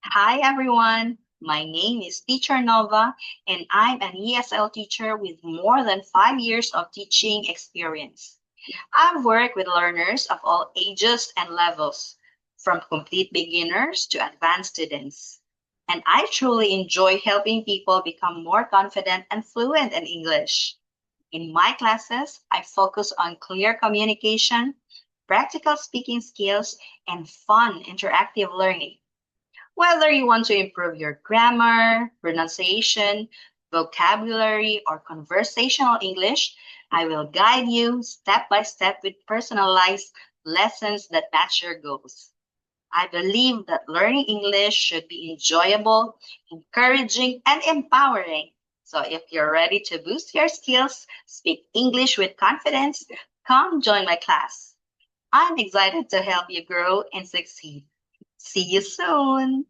Hi everyone, my name is Teacher Nova and I'm an ESL teacher with more than 5 years of teaching experience. I've worked with learners of all ages and levels, from complete beginners to advanced students. And I truly enjoy helping people become more confident and fluent in English. In my classes, I focus on clear communication, practical speaking skills, and fun interactive learning. Whether you want to improve your grammar, pronunciation, vocabulary, or conversational English, I will guide you step by step with personalized lessons that match your goals. I believe that learning English should be enjoyable, encouraging, and empowering. So if you're ready to boost your skills, speak English with confidence, come join my class. I'm excited to help you grow and succeed. See you soon.